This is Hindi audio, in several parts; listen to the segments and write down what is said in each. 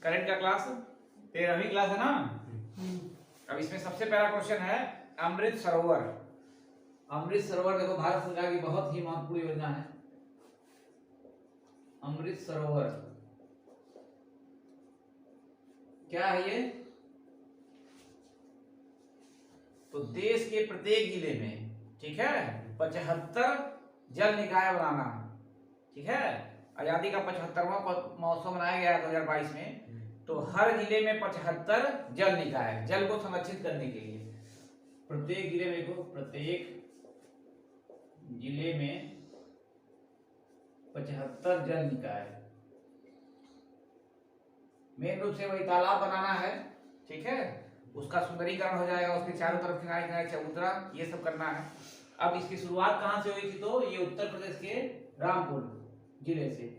करंट का क्लास 13वीं क्लास है ना। अब इसमें सबसे पहला क्वेश्चन है अमृत सरोवर। अमृत सरोवर देखो भारत सरकार की बहुत ही महत्वपूर्ण योजना है। अमृत सरोवर क्या है ये? तो देश के प्रत्येक जिले में, ठीक है, 75 जल निकाय बनाना, ठीक है। आजादी का 75वां महोत्सव मनाया गया 2022 में। तो हर जिले में 75 जल निकाय, जल को संरक्षित करने के लिए प्रत्येक जिले में, देखो प्रत्येक जिले में 75 जल निकाय। मेन रूप से वही तालाब बनाना है, ठीक है, उसका सुंदरीकरण हो जाएगा, उसके चारों तरफ किनारे किनारे चबूतरा, ये सब करना है। अब इसकी शुरुआत कहां से हुई थी? तो ये उत्तर प्रदेश के रामपुर जिले से।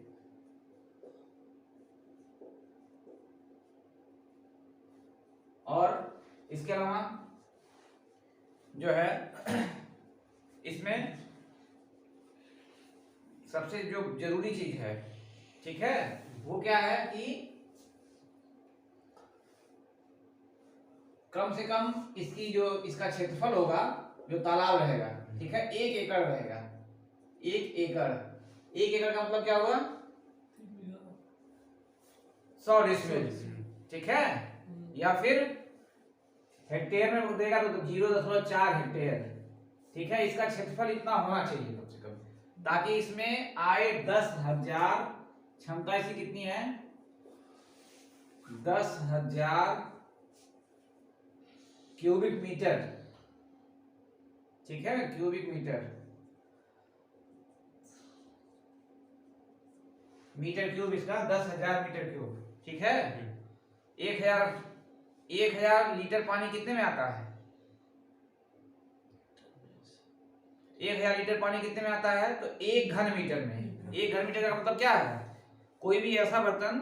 और इसके अलावा जो है इसमें सबसे जो जरूरी चीज है, ठीक है, वो क्या है कि कम से कम इसकी जो इसका क्षेत्रफल होगा, जो तालाब रहेगा, ठीक है, 1 एकड़ रहेगा। 1 एकड़, 1 एकड़ का मतलब क्या हुआ? 100 डिसमिल, ठीक है। या फिर हेक्टेयर में देगा तो 0.4 हेक्टेयर, ठीक है। इसका क्षेत्रफल इतना होना चाहिए कम से कम, ताकि इसमें आए 10,000, क्षमता इसकी कितनी है? 10,000 क्यूबिक मीटर, ठीक है, क्यूबिक मीटर, मीटर क्यूब इसका 10,000 मीटर क्यूब, ठीक है। 1,000 लीटर पानी कितने में आता है? 1,000 लीटर पानी कितने में आता है? तो 1 घन मीटर में। 1 घन मीटर का मतलब क्या है? कोई भी ऐसा बर्तन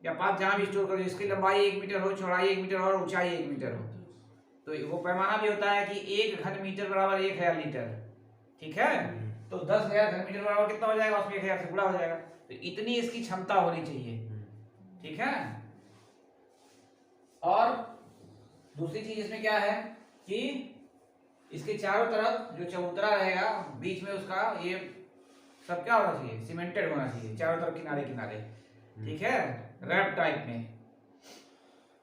या पात्र जहां भी स्टोर करो, इसकी लंबाई 1 मीटर हो, चौड़ाई 1 मीटर हो और ऊंचाई 1 मीटर हो, तो वो पैमाना भी होता है कि 1 घन मीटर बराबर 1,000 लीटर, ठीक है। तो 10,000 घन मीटर बराबर कितना हो जाएगा? उसमें 1,000 से गुणा हो जाएगा। तो इतनी इसकी क्षमता होनी चाहिए, ठीक है। और दूसरी चीज इसमें क्या है कि इसके चारों तरफ जो चबूतरा रहेगा, बीच में उसका ये सब क्या होना चाहिए? सीमेंटेड होना चाहिए, चारों तरफ किनारे किनारे, ठीक है, रैप टाइप में।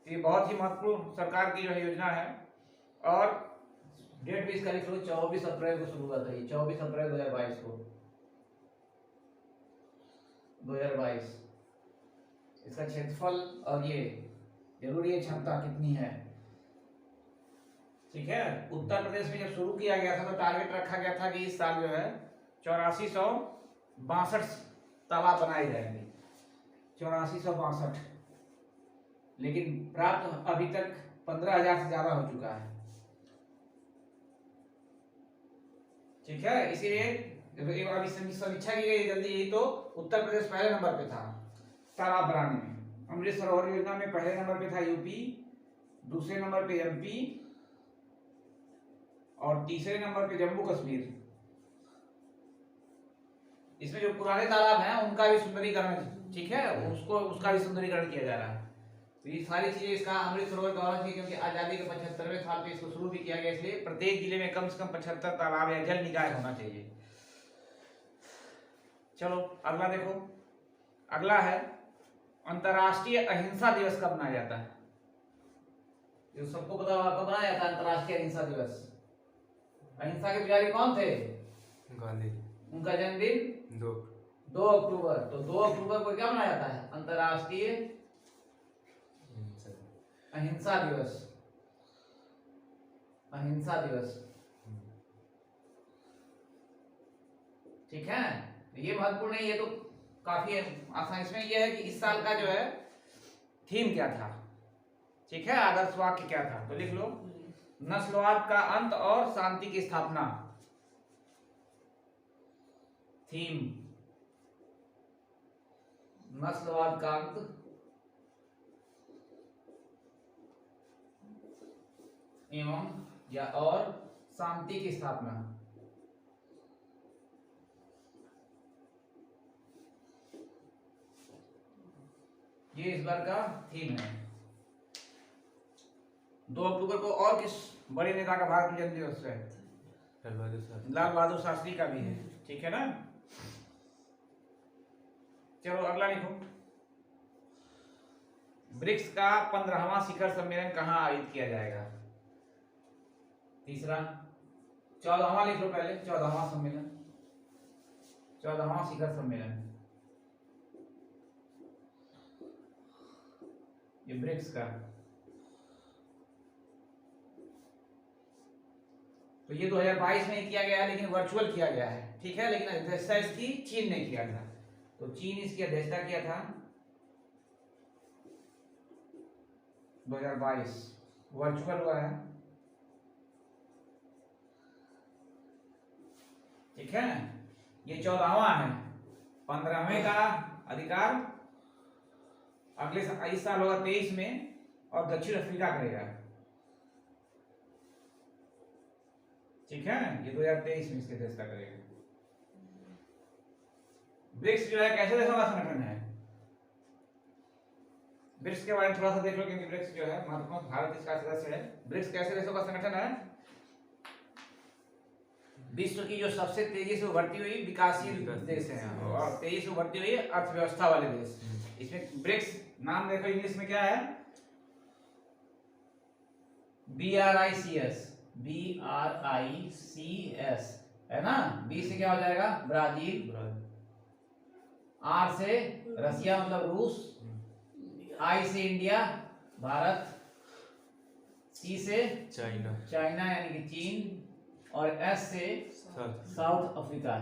ये बहुत ही महत्वपूर्ण सरकार की जो योजना है। और डेट भी इसका लिख लो, 24 अप्रैल को शुरू हुआ था ये, 24 अप्रैल 2022 को, 2022। इसका क्षेत्रफल और ये जरूरी है क्षमता कितनी है, ठीक है। उत्तर प्रदेश में जब शुरू किया गया था तो टारगेट रखा गया था कि इस साल जो है 8462 तालाब बनाए जाएंगे, 8462, लेकिन प्राप्त अभी तक 15,000 से ज्यादा हो चुका है, ठीक है। इसीलिए अभी समीक्षा की गई जल्दी ही, तो उत्तर प्रदेश पहले नंबर पे था तालाब बनाने में। अमृत सरोवर योजना में पहले नंबर पे था यूपी, दूसरे नंबर पे एमपी और तीसरे नंबर पे जम्मू कश्मीर। इसमें जो पुराने तालाब हैं उनका भी सुंदरीकरण, ठीक है, उसका भी सुंदरीकरण किया जा रहा है। तो ये सारी चीजें इसका अमृत सरोवर का होना चाहिए, क्योंकि आजादी के 75वें साल पे इसको शुरू भी किया गया, इसलिए प्रत्येक जिले में कम से कम 75 तालाब या जल निकाय होना चाहिए। चलो अगला देखो, अगला है अंतर्राष्ट्रीय अहिंसा दिवस कब मनाया जाता है? जो सबको पता होगा कब मनाया जाता है अंतर्राष्ट्रीय अहिंसा दिवस? अहिंसा के पुजारी कौन थे? गांधी। उनका जन्मदिन 2 अक्टूबर। तो 2 अक्टूबर को क्या मनाया जाता है? अंतर्राष्ट्रीय अहिंसा दिवस। अहिंसा दिवस, ठीक है। ये महत्वपूर्ण है, ये तो काफी आसान। इसमें यह है कि इस साल का जो है थीम क्या था, ठीक है, आदर्श वाक्य क्या था, तो लिख लो, नस्लवाद का अंत और शांति की स्थापना। थीम नस्लवाद का अंत एवं या और शांति की स्थापना। ये इस बार का थीम है। 2 अक्टूबर को और किस बड़े नेता का भारत में जन्मदिवस है? लाल बहादुर शास्त्री का भी है। ठीक है ना। चलो अगला लिखो। ब्रिक्स का 15वां शिखर सम्मेलन कहाँ आयोजित किया जाएगा? तीसरा। 14वां लिख लो पहले। 14वां सम्मेलन, 14वां शिखर सम्मेलन, ये ब्रिक्स का। तो ये 2022 में किया गया है, लेकिन वर्चुअल किया गया है। ठीक है, लेकिन अध्यक्षता इसकी चीन ने किया था। तो चीन इसकी अध्यक्षता किया था 2022, वर्चुअल हुआ है। ठीक है, ये 14वां है। 15वें का अधिकार अगले इस साल होगा 23 में, और दक्षिण अफ्रीका करेगा। ठीक है, ये 2023 में इसकी अध्यक्षता करेगा। ब्रिक्स जो है कैसे देशों का संगठन है? ब्रिक्स के बारे में थोड़ा सा देख लो, क्योंकि ब्रिक्स जो है महत्वपूर्ण, भारत इसका सदस्य है। ब्रिक्स कैसे देशों का संगठन है? विश्व की जो सबसे तेजी से उभरती हुई विकासशील देश है, और तेजी से उभरती हुई अर्थव्यवस्था वाले देश। इसमें ब्रिक्स नाम देखो, इंग्लिश में क्या है? BRICS, BRICS है ना। बी से क्या हो जाएगा? ब्राजील। आर से रसिया मतलब रूस। आई से इंडिया भारत। सी से चाइना, चाइना यानी कि चीन। और एस से साउथ अफ्रीका,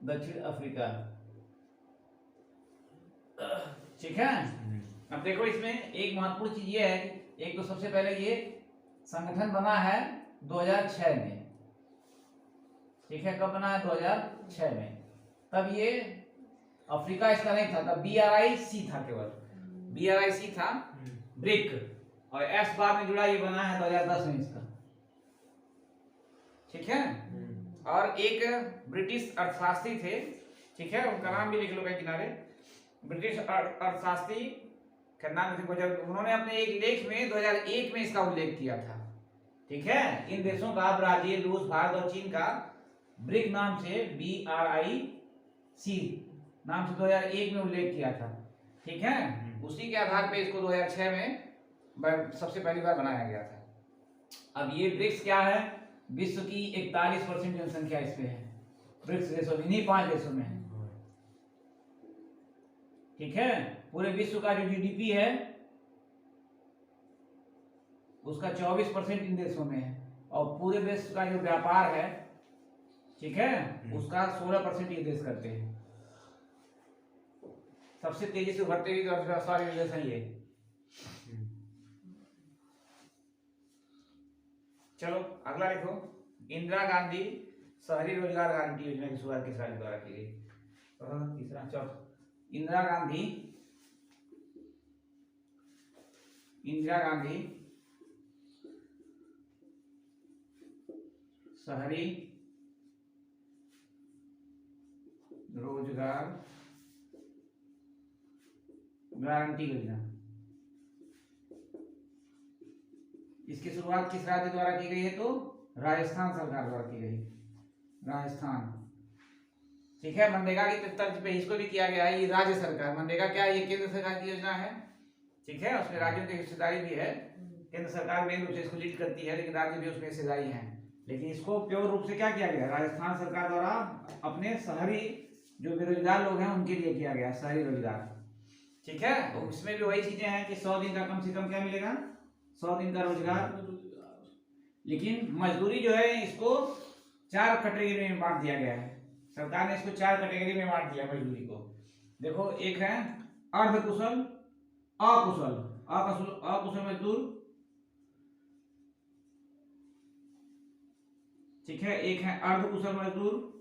दक्षिण अफ्रीका। ठीक है। अब देखो इसमें एक महत्वपूर्ण चीज ये है कि एक तो सबसे पहले ये संगठन बना है 2006 में। ठीक है, कब बना है? 2006 में। तब ये अफ्रीका इसका नहीं था, तब BRIC था, केवल BRIC था, ब्रिक। और एस बाद में जुड़ा, ये बना है 2010 में इसका। ठीक है। और एक ब्रिटिश अर्थशास्त्री थे, ठीक है, उनका नाम भी लिख लो कहीं किनारे। ब्रिटिश अर्थशास्त्री का नाम, उन्होंने अपने एक लेख में 2001 में इसका उल्लेख किया था। ठीक है, इन देशों का, ब्राजील, रूस, भारत और चीन का ब्रिक नाम से, BRIC नाम से 2001 में उल्लेख किया था। ठीक है, उसी के आधार पे इसको 2006 में सबसे पहली बार बनाया गया था। अब ये ब्रिक्स क्या है? विश्व की 41% जनसंख्या इसमें है, ब्रिक्स देशों में, इन्हीं 5 देशों में है। ठीक है, पूरे विश्व का जो GDP है उसका 24% इन देशों में है, और पूरे विश्व का जो व्यापार है, ठीक है, उसका 16% ये देश करते हैं। सबसे तेजी से उभरते हुए अर्थव्यवस्था वाले देश है ये। चलो अगला देखो। इंदिरा गांधी शहरी रोजगार गारंटी योजना की शुरुआत किस राज्य द्वारा की गई? तीसरा, चौथा। इंदिरा गांधी शहरी रोजगार गारंटी योजना, इसकी शुरुआत किस राज्य द्वारा की गई है? तो राजस्थान सरकार द्वारा की गई, राजस्थान। ठीक है, मनरेगा की तर्ज पे इसको भी किया गया है। ये राज्य सरकार, मनरेगा क्या है? ये केंद्र सरकार की योजना है। ठीक है, उसमें राज्यों की हिस्सेदारी भी है। केंद्र सरकार मेन रूप से इसको लीड करती है, लेकिन राज्य भी उसमें हिस्सेदारी है। लेकिन इसको प्योर रूप से क्या किया गया? राजस्थान सरकार द्वारा अपने शहरी जो बेरोजगार लोग हैं उनके लिए किया गया, शहरी रोजगार। ठीक है, तो इसमें भी वही चीजें हैं कि 100 दिन का कम से कम क्या मिलेगा? 100 दिन का रोजगार। लेकिन मजदूरी जो है इसको 4 कैटेगरी में बांट दिया गया है। सरकार ने इसको 4 कैटेगरी में बांट दिया मजदूरी को। देखो, एक है अर्धकुशल, अकुशल मजदूर। ठीक है, एक है अर्धकुशल मजदूर,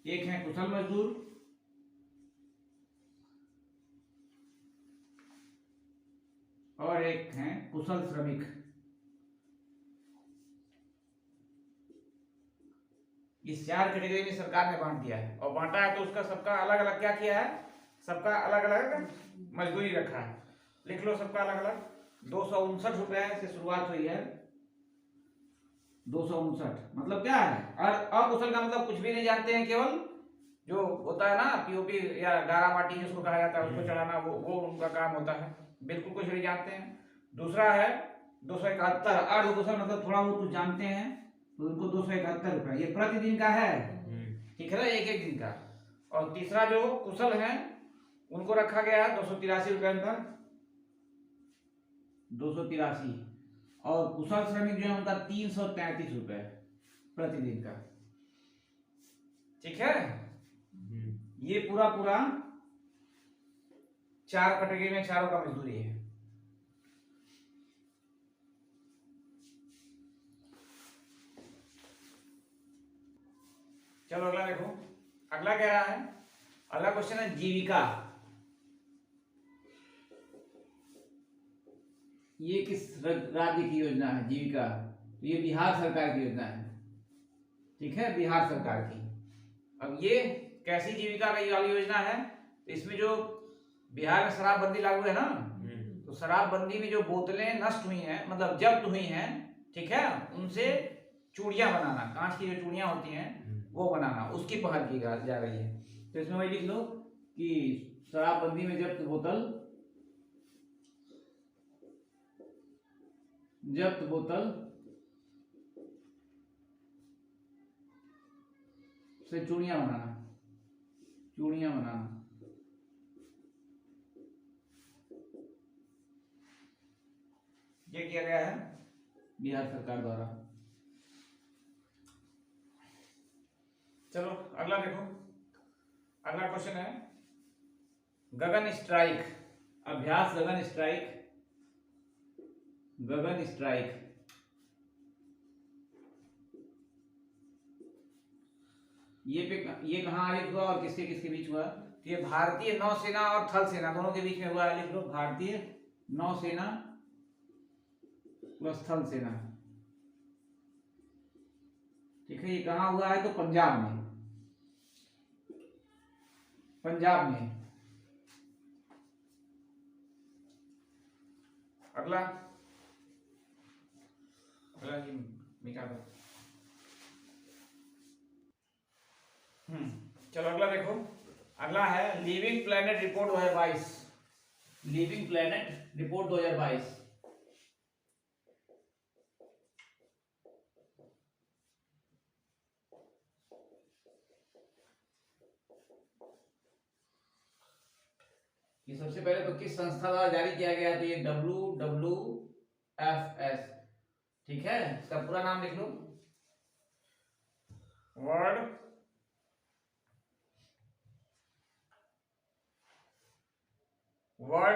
एक है कुशल मजदूर, और एक है कुशल श्रमिक। इस 4 कैटेगरी में सरकार ने बांट दिया है, और बांटा है तो उसका सबका अलग अलग क्या किया है, सबका अलग अलग मजदूरी रखा है। लिख लो सबका अलग अलग। 259 रुपए से शुरुआत हुई है। 259 मतलब क्या है, और अकुशल का मतलब कुछ भी नहीं जानते हैं, केवल जो होता है ना पीओपी या गारा माटी जिसको कहा जाता है उसको चढ़ाना, वो उनका काम होता है, बिल्कुल कुछ नहीं जानते हैं। दूसरा है 271 अर्धकुशल मतलब थोड़ा बहुत कुछ जानते हैं, तो उनको 271 रुपए, ये प्रतिदिन का है, ठीक है ना, एक एक दिन का। और तीसरा जो कुशल है उनको रखा गया है 283 रुपए अंतर, 283। और कुशल श्रमिक जो है उनका 333 रुपए प्रतिदिन का, ठीक है। ये पूरा पूरा 4 कैटेगरी में चारों का मजदूरी है। चलो अगला देखो, अगला कह रहा है, अगला क्वेश्चन है जीविका। ये किस राज्य की योजना है जीविका, तो ये बिहार सरकार की योजना है, ठीक है, बिहार सरकार की। अब ये कैसी जीविका का ये वाली योजना है, तो इसमें जो बिहार में शराबबंदी लागू है ना, तो शराबबंदी में जो बोतलें नष्ट हुई हैं मतलब जब्त हुई हैं, ठीक है, उनसे चूड़ियां बनाना, कांच की जो चूड़ियां होती हैं वो बनाना, उसकी पहल की जा रही है। तो इसमें वही लिख लो कि शराबबंदी में जब्त बोतल से चूड़ियां बनाना, ये किया गया है बिहार सरकार द्वारा। चलो अगला देखो, अगला क्वेश्चन है गगन स्ट्राइक, अभ्यास गगन स्ट्राइक। ये कहाँ आयोजित हुआ और किसके किसके बीच हुआ, तो ये भारतीय नौसेना और थल सेना दोनों के बीच में हुआ है। लिख लो भारतीय नौसेना प्लस थल सेना, ठीक है। ये कहाँ हुआ है, तो पंजाब में। अगला चलो अगला देखो, अगला है living planet report 2022। Living planet report 2022। ये सबसे पहले तो किस संस्था द्वारा जारी किया गया, तो ये WWFS, ठीक है। इसका पूरा नाम लिख लो, वर्ल्ड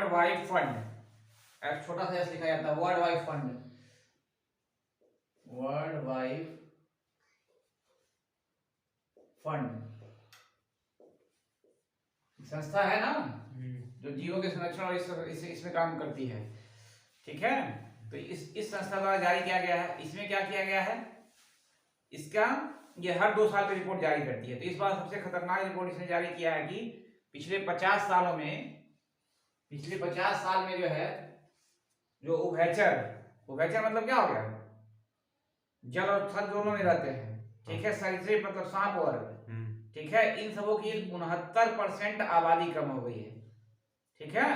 वाइड फंड, एफ छोटा सा एस लिखा जाता है, वर्ल्ड वाइड फंड संस्था है ना जो जीवों के संरक्षण और इसमें काम करती है, ठीक है। तो इस संस्था द्वारा जारी किया गया है। इसमें क्या किया गया है, इसका ये हर 2 साल की रिपोर्ट जारी करती है। तो इस बार सबसे खतरनाक रिपोर्ट इसने जारी किया है कि पिछले 50 साल में जो है, जो उभयचर मतलब क्या हो गया, जल और थल दोनों में रहते हैं, ठीक है, सरीसृप मतलब सांप वर्ग, ठीक है, इन सबों की 69% आबादी कम हो गई है, ठीक है,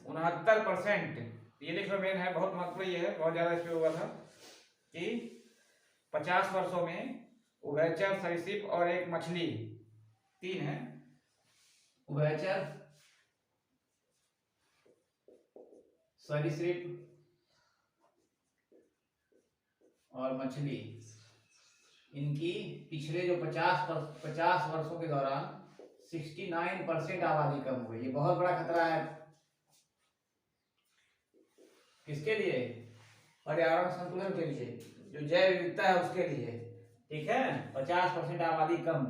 69%। ये लिख लो, मेन है, बहुत महत्वपूर्ण ये है, बहुत ज्यादा इस पे हुआ था कि 50 वर्षों में उभयचर, सरीसृप और एक मछली, 3 है, उभयचर, सरीसृप और मछली, इनकी पिछले जो 50 वर्षों के दौरान 69% आबादी कम हुई। ये बहुत बड़ा खतरा है किसके लिए, पर्यावरण संतुलन के लिए, जो जैव विविधता है उसके लिए, ठीक है, 50% आबादी कम।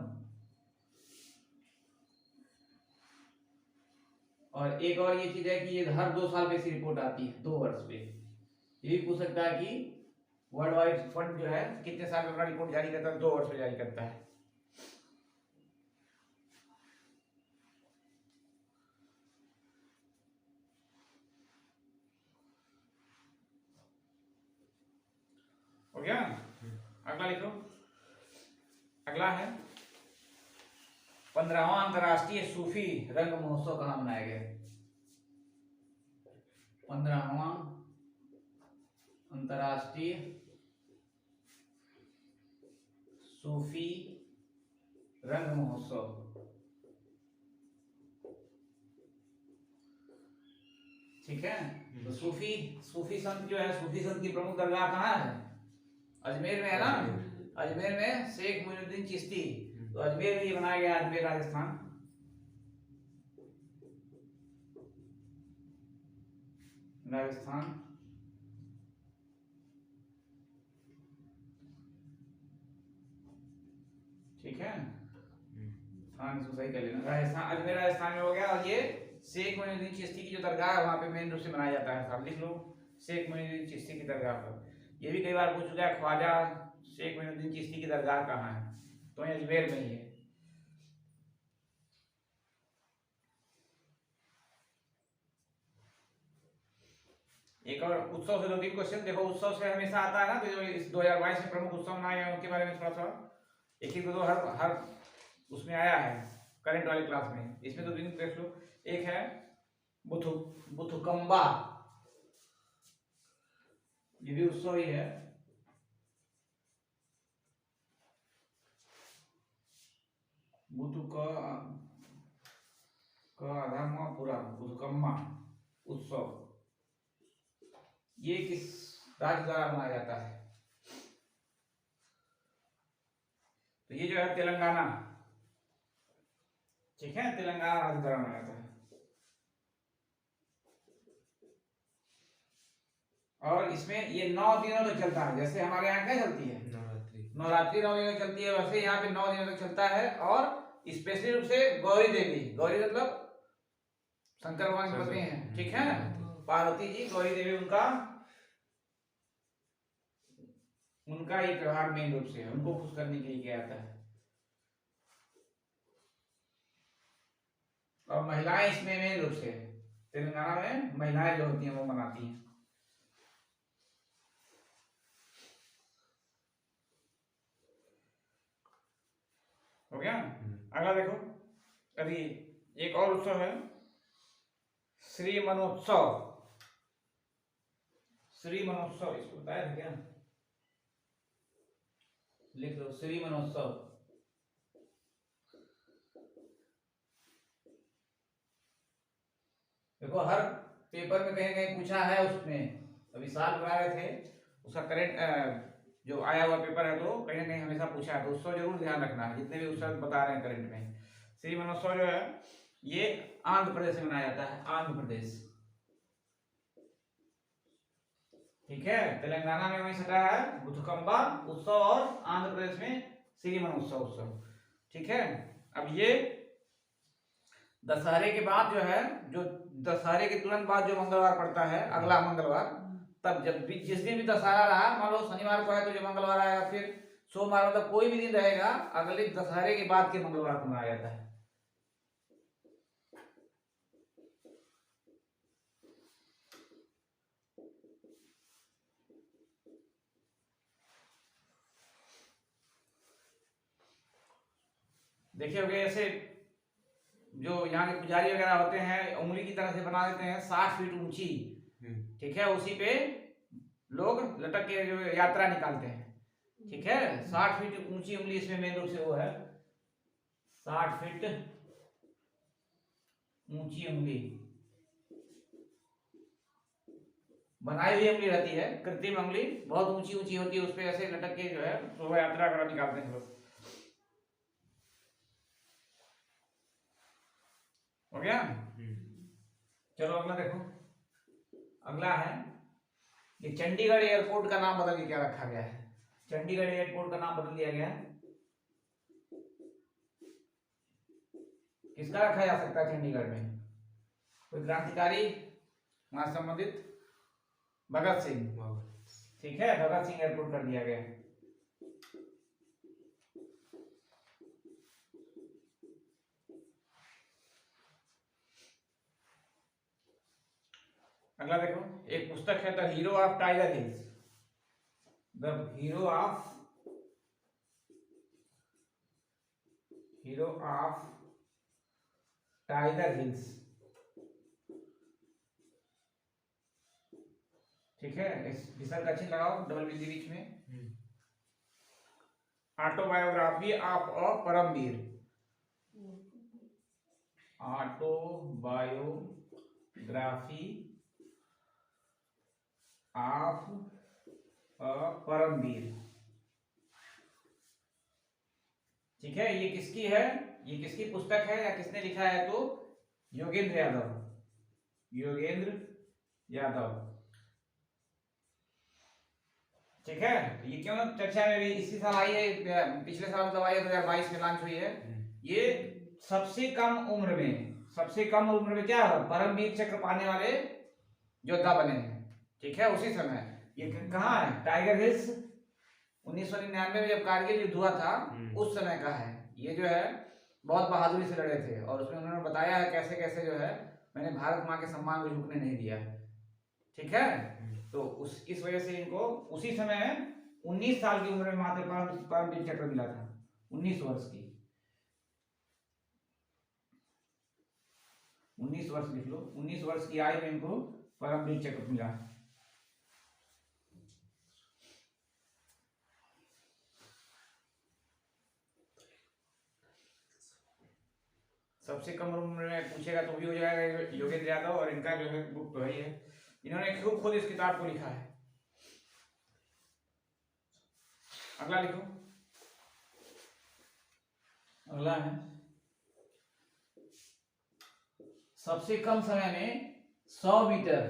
और एक और ये चीज है कि ये हर 2 साल पे ऐसी रिपोर्ट आती है, 2 वर्ष पे। ये भी पूछ सकता है कि वर्ल्ड वाइड फंड जो है कितने साल में अपना रिपोर्ट जारी करता है, 2 वर्ष में जारी करता है, अगला लिखो। अगला है 15वां अंतर्राष्ट्रीय सूफी रंग महोत्सव कहाँ मनाया गया? 15वां अंतर्राष्ट्रीय सूफी रंग महोत्सव, ठीक है। तो सूफी सूफी संत जो है, सूफी संत की प्रमुख दरगाह कहाँ है? अजमेर में है ना। अजमेर में शेख मोइनुद्दीन चिश्ती, तो अजमेर में ये बनाया गया, अजमेर राजस्थान। राजस्थान ठीक है, हाँ इसको सही कर लेना। राजस्थान, अजमेर राजस्थान में हो गया। और ये शेख मोइनुद्दीन चिश्ती की जो दरगाह है वहाँ पे मेन रूप से मनाया जाता है। साहब लिख लो, शेख मोइनुद्दीन चिश्ती की दरगाह पर। ये भी कई बार पूछ चुका है, ख्वाजा शेख मोइनुद्दीन चिश्ती की दरगाह कहाँ है? तो ये अजमेर में ही है। एक और उत्सव से 2-3 क्वेश्चन देखो। उत्सव से हमेशा आता है ना, तो जो इस 2022 में प्रमुख उत्सव मनाए हैं उनके बारे में थोड़ा सा एक ही दो हर उसमें आया है करंट वाले क्लास में। इसमें 2-3 देख लो। एक है बुथुकम्बा, ये भी उत्सव ही है। बुथुकम्मा उत्सव, ये किस राज्य द्वारा मनाया जाता है? तो ये जो है तेलंगाना, ठीक है, तेलंगाना राज्य द्वारा मनाया जाता है। और इसमें ये 9 दिनों तक चलता है। जैसे हमारे यहाँ क्या चलती है? नवरात्रि 9 दिनों चलती है, वैसे यहाँ पे 9 दिनों तक चलता है। और स्पेशली रूप से गौरी देवी, गौरी मतलब शंकर भगवान की पत्नी है, ठीक है, पार्वती जी, गौरी देवी, उनका ये त्योहार मेन रूप से उनको खुश करने के लिए किया जाता है। और महिलाएं इसमें मेन रूप से, तेलंगाना में महिलाएं जो होती हैं वो मनाती हैं। हो गया। अगला देखो, अभी एक और उत्सव है श्री मनोत्सव। श्री मनोत्सव इसको बताया था क्या? लिख लो, श्री मनोत्सव। देखो हर पेपर में कहीं कहीं पूछा है, उसमें अभी साल बना रहे थे उसका करंट जो आया हुआ पेपर है, तो कहीं ना कहीं हमेशा पूछा है। तो उत्सव जरूर ध्यान रखना है, जितने भी उत्सव बता रहे हैं करंट में। श्री मनोत्सव जो है ये आंध्र प्रदेश में मनाया जाता है, आंध्र प्रदेश, ठीक है। तेलंगाना में वही सटा है बुथुकम्बा उत्सव, और आंध्र प्रदेश में श्री मनोत्सव उत्सव, ठीक है। अब ये दशहरे के बाद जो है, जो दशहरे के तुरंत बाद जो मंगलवार पड़ता है, अगला मंगलवार, तब जब भी जिस दिन भी दशहरा रहा, मान लो शनिवार को है तो जो मंगलवार आएगा, फिर सोमवार, मतलब कोई भी दिन रहेगा अगले दशहरे के बाद के मंगलवार को मनाया जाता है। देखिए हो गया, ऐसे जो यहाँ के पुजारी वगैरह होते हैं उंगली की तरह से बना देते हैं 60 फीट ऊंची, ठीक है, उसी पे लोग लटक के जो यात्रा निकालते हैं, ठीक है। 60 फीट ऊंची उंगली इसमें मेन रूप से वो है, 60 फीट ऊंची उंगली, बनाई हुई उंगली रहती है, कृत्रिम उंगली बहुत ऊंची ऊंची होती है, उस पे ऐसे लटक के जो है शोभा यात्रा वगैरह निकालते हैं लोग। हो गया। चलो अगला देखो। अगला है ये चंडीगढ़ एयरपोर्ट का नाम बदल के क्या रखा गया है? चंडीगढ़ एयरपोर्ट का नाम बदल दिया गया है, किसका रखा जा सकता है चंडीगढ़ में? कोई क्रांतिकारी वहां संबंधित? भगत सिंह, ठीक है, भगत सिंह एयरपोर्ट कर दिया गया है। अगला देखो, एक पुस्तक है the hero of tiger hills, the hero of hero of tiger hills, ठीक है, इस विसर्ग का चिन्ह लगाओ डबल बिंदी बीच में। Autobiography of a Paramvir, autobiography of a Paramvir, ठीक है। ये किसकी है, ये किसकी पुस्तक है या किसने लिखा है, तो योगेंद्र यादव, योगेंद्र यादव, ठीक है। ये क्यों चर्चा में भी इसी साल आई है, पिछले साल मतलब आई है 2022 में लॉन्च हुई है। ये सबसे कम उम्र में क्या परमवीर चक्र पाने वाले योद्धा बने हैं, ठीक है। उसी समय ये कहाँ है, टाइगर हिल्स, 1999 में जब कारगिल युद्ध हुआ था उस समय का है। ये जो है बहुत बहादुरी से लड़े थे और उसमें उन्होंने बताया है कैसे कैसे जो है मैंने भारत माँ के सम्मान को झुकने नहीं दिया, ठीक है। तो इस वजह से इनको उसी समय 19 साल की उम्र में मात्र परमवीर चक्र मिला था, 19 वर्ष की, 19 वर्ष लिख लो, 19 वर्ष की आयु में इनको परमवीर चक्र मिला। सबसे कम उम्र में पूछेगा तो भी हो जाएगा योगेंद्र यादव, और इनका जो है बुक तो है, इन्होंने खुद इस किताब को लिखा है। अगला लिखो, अगला है सबसे कम समय में 100 मीटर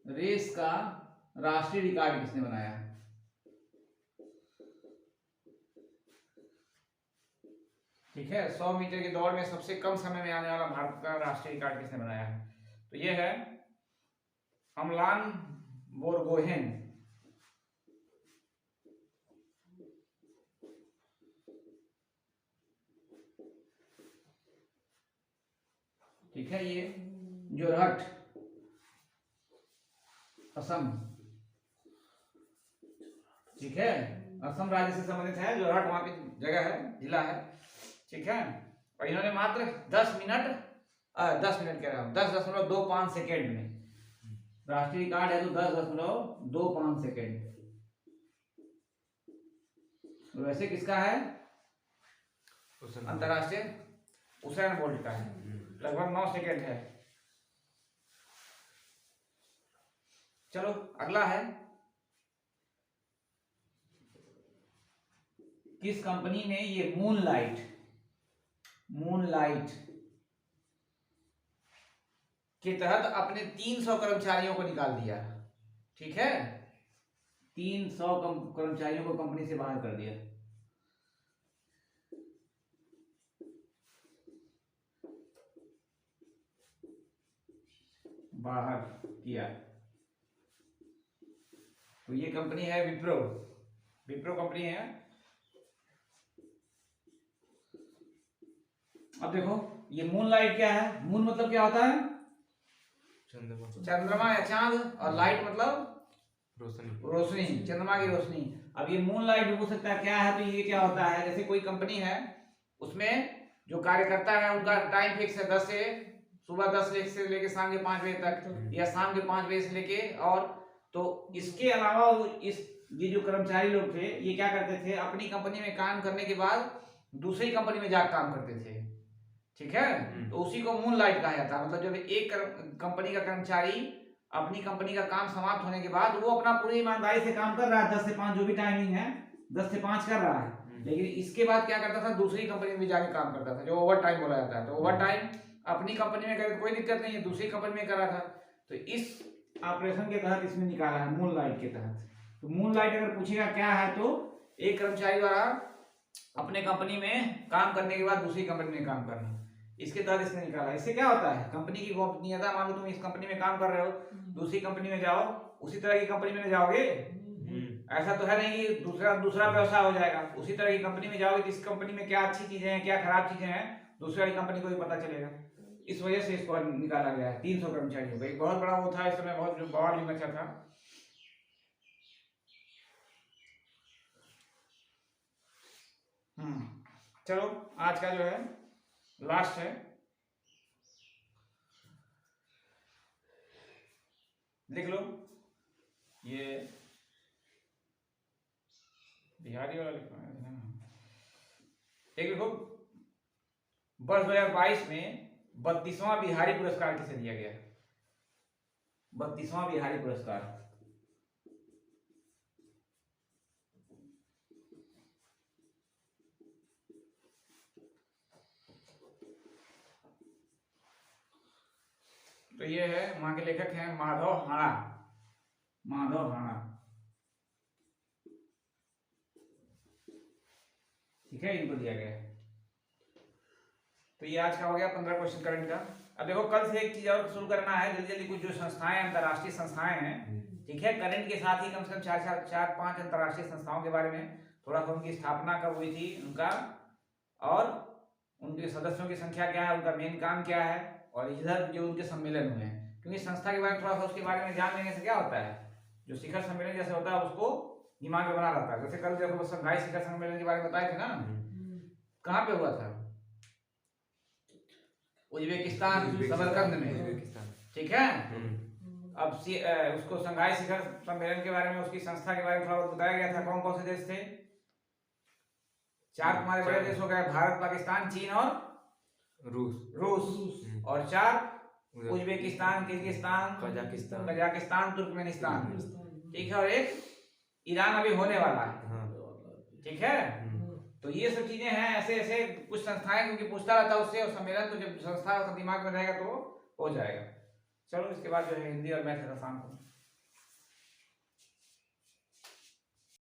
रेस का राष्ट्रीय रिकॉर्ड किसने बनाया, ठीक है। 100 मीटर की दौड़ में सबसे कम समय में आने वाला भारत का राष्ट्रीय रिकॉर्ड किसने बनाया है, तो यह है अमलान बोरगोहेन, ठीक है। ये जोरहट असम, ठीक है, असम राज्य से संबंधित है, जोरहट वहां की जगह है, जिला है, ठीक है। और इन्होंने मात्र 10 मिनट कह रहा हूं 10.25 सेकेंड में, राष्ट्रीय रिकॉर्ड है तो 10.25 सेकेंड, वैसे किसका है, अंतरराष्ट्रीय उसेन बोल्ट का है, लगभग 9 सेकेंड है। चलो अगला है, किस कंपनी ने ये मूनलाइट के तहत अपने 300 कर्मचारियों को निकाल दिया, ठीक है। 300 कर्मचारियों को कंपनी से बाहर कर दिया। बाहर किया, तो ये कंपनी है विप्रो कंपनी है। अब देखो ये मूनलाइट क्या है, मून मतलब क्या होता है, चंद्रमा या चांद, और लाइट मतलब रोशनी, चंद्रमा की रोशनी। अब ये मूनलाइट भी पूछ सकता है क्या है, तो ये क्या होता है, जैसे कोई कंपनी है उसमें जो कार्यकर्ता है उनका टाइम फिक्स है, 10 से सुबह 10 से लेके शाम के 5 बजे तक, या शाम के 5 बजे से लेके, और तो इसके अलावा ये जो कर्मचारी लोग थे ये क्या करते थे, अपनी कंपनी में काम करने के बाद दूसरी कंपनी में जाकर काम करते थे, ठीक है। तो उसी को मूनलाइट कहा जाता है। मतलब जब एक कंपनी का कर्मचारी अपनी कंपनी का काम समाप्त होने के बाद वो अपना पूरी ईमानदारी से काम कर रहा है, 10 से 5 जो भी टाइमिंग है 10 से 5 कर रहा है, लेकिन इसके बाद क्या करता था, दूसरी कंपनी में भी जाके काम करता था, जो ओवर टाइम बोला जाता है। तो ओवर टाइम अपनी कंपनी में करे तो कोई दिक्कत नहीं है, दूसरी कंपनी में करा था, तो इस ऑपरेशन के तहत इसमें निकाला है, मूनलाइट के तहत। तो मूनलाइट अगर पूछेगा क्या है, तो एक कर्मचारी द्वारा अपने कंपनी में काम करने के बाद दूसरी कंपनी में काम करना, इसके तहत इसने निकाला। इससे क्या होता है, कंपनी की गोपनीयता, मान लो तुम इस कंपनी में काम कर रहे हो, दूसरी कंपनी में जाओ, उसी तरह की कंपनी में जाओगे, ऐसा तो है नहीं कि दूसरा व्यवसाय हो जाएगा, उसी तरह की कंपनी में जाओगे तो इस कंपनी में क्या अच्छी चीजें हैं, क्या खराब चीजें हैं, दूसरी वाली कंपनी को भी पता चलेगा। इस वजह से इसको निकाला गया है 300 कर्मचारियों का। एक बहुत बड़ा वो था इस समय, बहुत जो बवाल भी मचा था। चलो आज का जो है लास्ट है, लिख लो ये बिहारी वाला लिखना है। एक लिखो, वर्ष 2022 में 32वां बिहारी पुरस्कार किसे दिया गया? 32वां बिहारी पुरस्कार। तो ये है, वहां के लेखक हैं माधव हाड़ा, माधव हाड़ा, ठीक है, इनको दिया गया है। तो ये आज का हो गया 15 क्वेश्चन करंट का। अब देखो कल से एक चीज और शुरू करना है जल्दी जल्दी, कुछ जो संस्थाएं अंतर्राष्ट्रीय संस्थाएं हैं, ठीक है, करंट के साथ ही कम से कम 4-5 अंतर्राष्ट्रीय संस्थाओं के बारे में थोड़ा सा, उनकी स्थापना कब हुई थी उनका, और उनके सदस्यों की संख्या क्या है, उनका मेन काम क्या है, और इधर जो उनके सम्मेलन हुए हैं। क्योंकि संस्था के बारे में थोड़ा सा उसके बारे में जान लेने से क्या होता है, जो शिखर सम्मेलन जैसे होता है उसको दिमाग में बना रहता है। जैसे कल देखो शंघाई शिखर सम्मेलन के बारे में बताए थे ना, कहाँ पे हुआ था? उज्बेकिस्तान, समरकंद में, ठीक है। अब उसको शंघाई शिखर सम्मेलन के बारे में, उसकी संस्था के बारे में थोड़ा बहुत बताया गया था। कौन कौन से देश थे? 4 तुम्हारे बड़े देश हो गए, भारत, पाकिस्तान, चीन और रूस। और 4 उज्बेकिस्तान, किर्गिस्तान, कजाकिस्तान, तुर्कमेनिस्तान, ठीक है, और एक ईरान अभी होने वाला है, ठीक है। तो ये सब चीजें हैं, ऐसे ऐसे कुछ संस्थाएं, क्योंकि पूछता रहता है उससे, और सम्मेलन तो जब संस्था दिमाग में रहेगा तो हो जाएगा। चलो इसके बाद जो है हिंदी और मैथ का शाम को